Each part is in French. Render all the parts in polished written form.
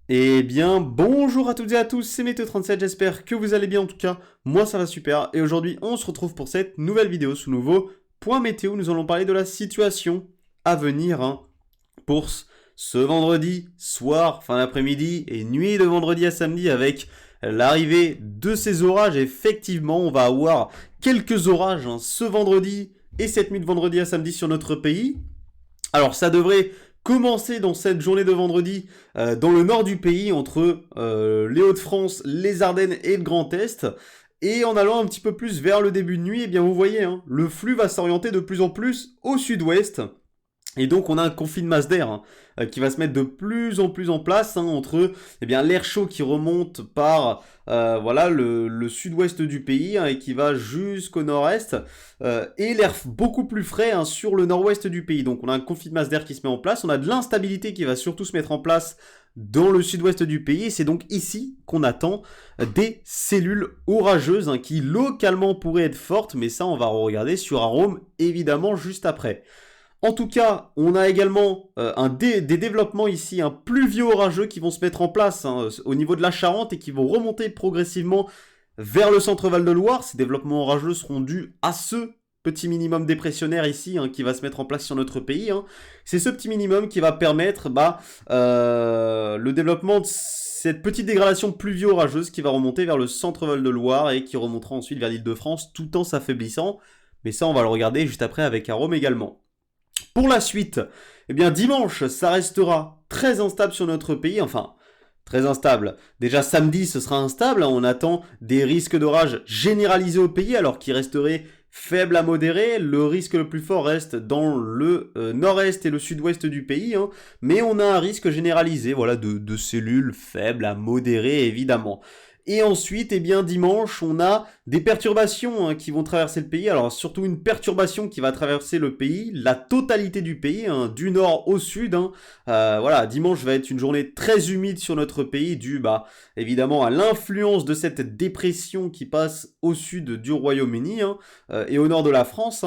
Eh bien, bonjour à toutes et à tous, c'est Météo37, j'espère que vous allez bien en tout cas, moi ça va super, et aujourd'hui on se retrouve pour cette nouvelle vidéo, ce nouveau point météo, nous allons parler de la situation à venir pour ce vendredi soir, fin d'après-midi et nuit de vendredi à samedi avec l'arrivée de ces orages. Effectivement, on va avoir quelques orages ce vendredi et cette nuit de vendredi à samedi sur notre pays. Alors ça devrait commencer dans cette journée de vendredi dans le nord du pays, entre les Hauts-de-France, les Ardennes et le Grand Est. Et en allant un petit peu plus vers le début de nuit, eh bien vous voyez, le flux va s'orienter de plus en plus au sud-ouest. Et donc on a un conflit de masse d'air qui va se mettre de plus en plus en place entre l'air chaud qui remonte par voilà le sud-ouest du pays et qui va jusqu'au nord-est et l'air beaucoup plus frais sur le nord-ouest du pays. Donc on a un conflit de masse d'air qui se met en place, on a de l'instabilité qui va surtout se mettre en place dans le sud-ouest du pays, et c'est donc ici qu'on attend des cellules orageuses qui localement pourraient être fortes, mais ça on va regarder sur Arome évidemment juste après. En tout cas, on a également des développements ici, pluvieux orageux qui vont se mettre en place au niveau de la Charente et qui vont remonter progressivement vers le centre Val-de-Loire. Ces développements orageux seront dus à ce petit minimum dépressionnaire ici qui va se mettre en place sur notre pays. C'est ce petit minimum qui va permettre le développement de cette petite dégradation pluvio-orageuse qui va remonter vers le centre Val-de-Loire et qui remontera ensuite vers l'Île-de-France tout en s'affaiblissant. Mais ça, on va le regarder juste après avec Arome également. Pour la suite, eh bien dimanche, ça restera très instable sur notre pays, enfin très instable. Déjà samedi, ce sera instable, on attend des risques d'orage généralisés au pays alors qu'ils resteraient faibles à modérés. Le risque le plus fort reste dans le nord-est et le sud-ouest du pays, mais on a un risque généralisé, voilà, de cellules faibles à modérées évidemment. Et ensuite, dimanche, on a des perturbations qui vont traverser le pays. Alors surtout une perturbation qui va traverser le pays, la totalité du pays, du nord au sud. Voilà, dimanche va être une journée très humide sur notre pays, due évidemment à l'influence de cette dépression qui passe au sud du Royaume-Uni et au nord de la France.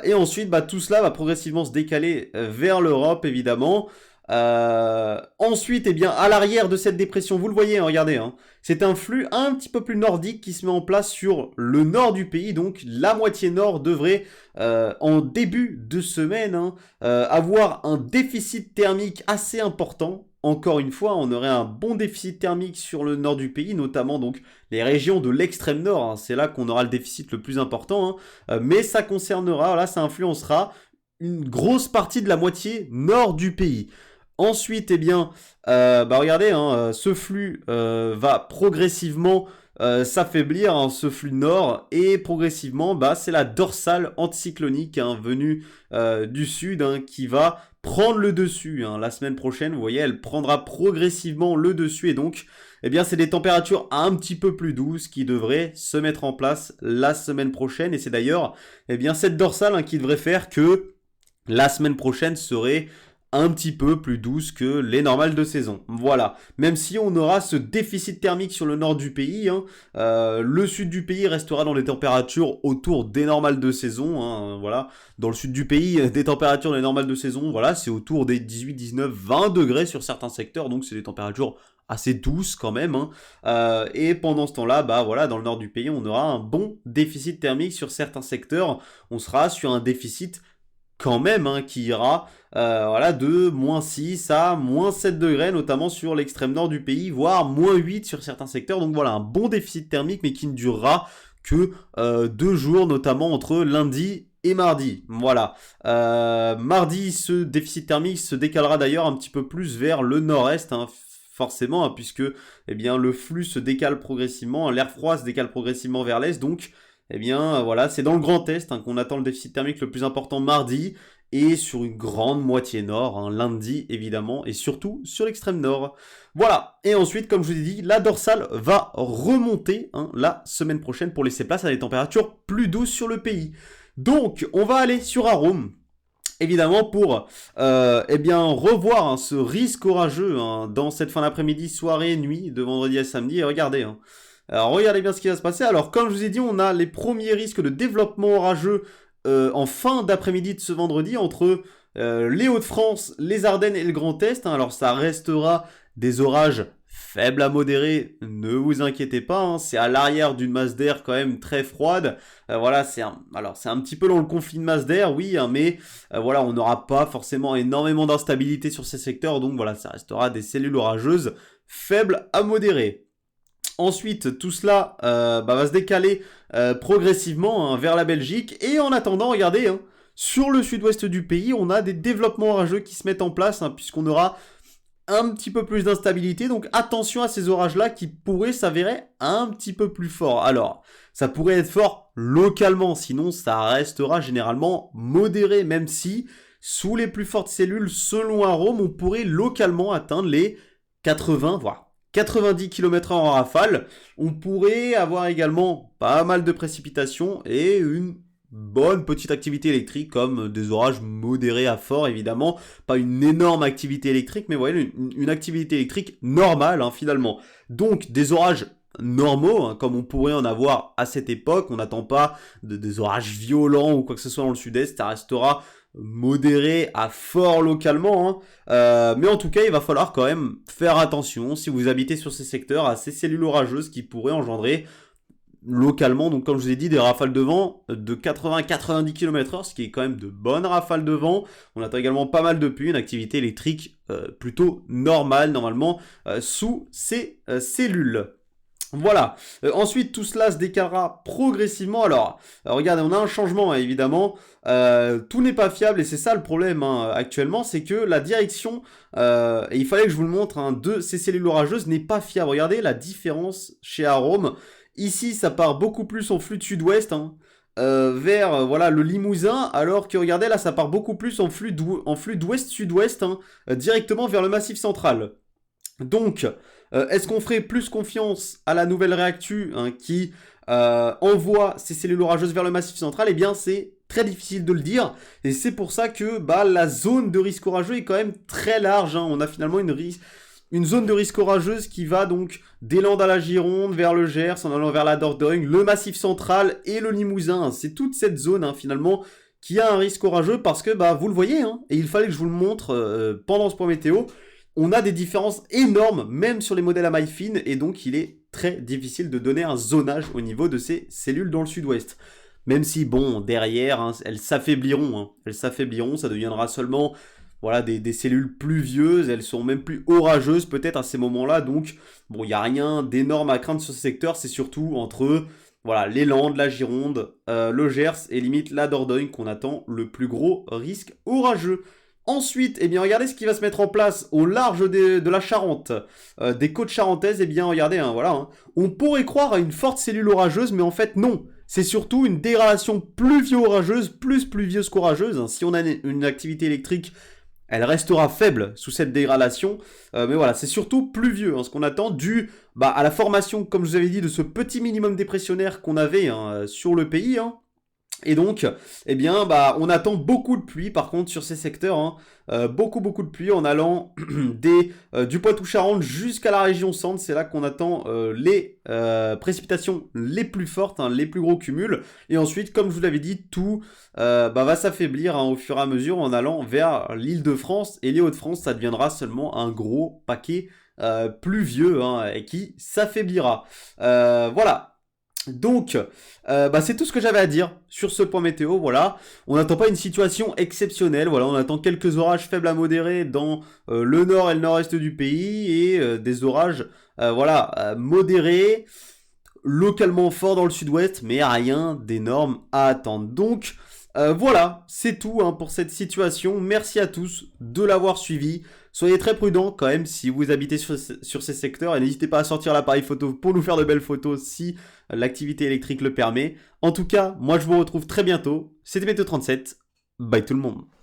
Et ensuite, tout cela va progressivement se décaler vers l'Europe, évidemment. Ensuite, à l'arrière de cette dépression, vous le voyez, regardez, c'est un flux un petit peu plus nordique qui se met en place sur le nord du pays, donc la moitié nord devrait, en début de semaine, avoir un déficit thermique assez important. Encore une fois, on aurait un bon déficit thermique sur le nord du pays, notamment donc les régions de l'extrême nord, c'est là qu'on aura le déficit le plus important, mais ça concernera, là ça influencera une grosse partie de la moitié nord du pays. Ensuite, regardez, ce flux va progressivement s'affaiblir, ce flux nord, et progressivement, c'est la dorsale anticyclonique venue du sud qui va prendre le dessus. La semaine prochaine, vous voyez, elle prendra progressivement le dessus, et donc, c'est des températures un petit peu plus douces qui devraient se mettre en place la semaine prochaine, et c'est d'ailleurs, cette dorsale qui devrait faire que la semaine prochaine serait un petit peu plus douce que les normales de saison. Voilà. Même si on aura ce déficit thermique sur le nord du pays, le sud du pays restera dans des températures autour des normales de saison. Voilà. Dans le sud du pays, des températures des normales de saison, voilà, c'est autour des 18, 19, 20 degrés sur certains secteurs, donc c'est des températures assez douces quand même. Et pendant ce temps-là, dans le nord du pays, on aura un bon déficit thermique sur certains secteurs. On sera sur un déficit quand même qui ira de moins 6 à moins 7 degrés, notamment sur l'extrême nord du pays, voire moins 8 sur certains secteurs. Donc voilà, un bon déficit thermique, mais qui ne durera que 2 jours, notamment entre lundi et mardi. Voilà. Mardi, ce déficit thermique se décalera d'ailleurs un petit peu plus vers le nord-est, forcément, puisque le flux se décale progressivement, l'air froid se décale progressivement vers l'est, donc voilà, c'est dans le Grand Est qu'on attend le déficit thermique le plus important mardi, et sur une grande moitié nord, lundi évidemment, et surtout sur l'extrême nord. Voilà, et ensuite, comme je vous ai dit, la dorsale va remonter la semaine prochaine pour laisser place à des températures plus douces sur le pays. Donc, on va aller sur Arome, évidemment pour revoir ce risque orageux dans cette fin d'après-midi, soirée, nuit, de vendredi à samedi, et regardez, alors regardez bien ce qui va se passer. Alors comme je vous ai dit, on a les premiers risques de développement orageux en fin d'après-midi de ce vendredi entre les Hauts-de-France, les Ardennes et le Grand Est. Alors ça restera des orages faibles à modérés, ne vous inquiétez pas, hein, c'est à l'arrière d'une masse d'air quand même très froide. Voilà, c'est un petit peu dans le conflit de masse d'air, oui, hein, mais voilà, on n'aura pas forcément énormément d'instabilité sur ces secteurs, donc voilà, ça restera des cellules orageuses faibles à modérées. Ensuite, tout cela va se décaler progressivement hein, vers la Belgique. Et en attendant, regardez, hein, sur le sud-ouest du pays, on a des développements orageux qui se mettent en place, hein, puisqu'on aura un petit peu plus d'instabilité. Donc attention à ces orages-là qui pourraient s'avérer un petit peu plus forts. Alors, ça pourrait être fort localement, sinon ça restera généralement modéré, même si, sous les plus fortes cellules, selon Arome, on pourrait localement atteindre les 80, voire 90 km/h en rafale. On pourrait avoir également pas mal de précipitations et une bonne petite activité électrique comme des orages modérés à forts évidemment. Pas une énorme activité électrique mais vous voyez une activité électrique normale hein, finalement. Donc des orages normaux hein, comme on pourrait en avoir à cette époque. On n'attend pas des orages violents ou quoi que ce soit dans le sud-est. Ça restera modéré à fort localement, hein. Mais en tout cas il va falloir quand même faire attention si vous habitez sur ces secteurs à ces cellules orageuses qui pourraient engendrer localement, donc comme je vous ai dit, des rafales de vent de 80-90 km/h, ce qui est quand même de bonnes rafales de vent. On attend également pas mal de pluie, une activité électrique plutôt normale normalement sous ces cellules. Voilà, ensuite tout cela se décalera progressivement. Alors regardez, on a un changement hein, évidemment, tout n'est pas fiable et c'est ça le problème hein, actuellement, c'est que la direction, et il fallait que je vous le montre, hein, de ces cellules orageuses n'est pas fiable. Regardez la différence chez Arome, ici ça part beaucoup plus en flux de sud-ouest, hein, vers voilà, le Limousin, alors que regardez là ça part beaucoup plus en flux d'ouest-sud-ouest, hein, directement vers le Massif central. Donc, est-ce qu'on ferait plus confiance à la nouvelle réactu hein, qui envoie ces cellules orageuses vers le Massif central? Eh bien, c'est très difficile de le dire. Et c'est pour ça que la zone de risque orageux est quand même très large. Hein. On a finalement une zone de risque orageuse qui va donc des Landes à la Gironde, vers le Gers, en allant vers la Dordogne, le Massif central et le Limousin. C'est toute cette zone hein, finalement qui a un risque orageux parce que vous le voyez, hein, et il fallait que je vous le montre pendant ce point météo. On a des différences énormes, même sur les modèles à maille fine, et donc il est très difficile de donner un zonage au niveau de ces cellules dans le sud-ouest. Même si, bon, derrière, hein, elles s'affaibliront, ça deviendra seulement voilà, des cellules pluvieuses, elles sont même plus orageuses peut-être à ces moments-là, donc bon, il n'y a rien d'énorme à craindre sur ce secteur, c'est surtout entre voilà, les Landes, la Gironde, le Gers et limite la Dordogne qu'on attend le plus gros risque orageux. Ensuite, eh bien, regardez ce qui va se mettre en place au large de la Charente, des côtes charentaises. Eh bien, regardez, hein, voilà, hein, on pourrait croire à une forte cellule orageuse, mais en fait, non. C'est surtout une dégradation pluvio-orageuse, plus pluvieuse qu'orageuse. Hein. Si on a une activité électrique, elle restera faible sous cette dégradation. Mais voilà, c'est surtout pluvieux, hein, ce qu'on attend, dû à la formation, comme je vous avais dit, de ce petit minimum dépressionnaire qu'on avait hein, sur le pays, hein. Et donc, eh bien, on attend beaucoup de pluie par contre sur ces secteurs, hein. Beaucoup de pluie en allant du Poitou-Charentes jusqu'à la région centre. C'est là qu'on attend les précipitations les plus fortes, hein, les plus gros cumuls. Et ensuite, comme je vous l'avais dit, tout va s'affaiblir hein, au fur et à mesure en allant vers l'Île-de-France. Et les Hauts-de-France, ça deviendra seulement un gros paquet pluvieux hein, et qui s'affaiblira. Voilà. Donc, c'est tout ce que j'avais à dire sur ce point météo, voilà. On n'attend pas une situation exceptionnelle, voilà, on attend quelques orages faibles à modérés dans le nord et le nord-est du pays, et des orages, modérés, localement forts dans le sud-ouest, mais rien d'énorme à attendre. Donc, voilà, c'est tout hein, pour cette situation. Merci à tous de l'avoir suivi. Soyez très prudents quand même si vous habitez sur ces secteurs et n'hésitez pas à sortir l'appareil photo pour nous faire de belles photos si l'activité électrique le permet. En tout cas, moi je vous retrouve très bientôt. C'était Météo 37. Bye tout le monde.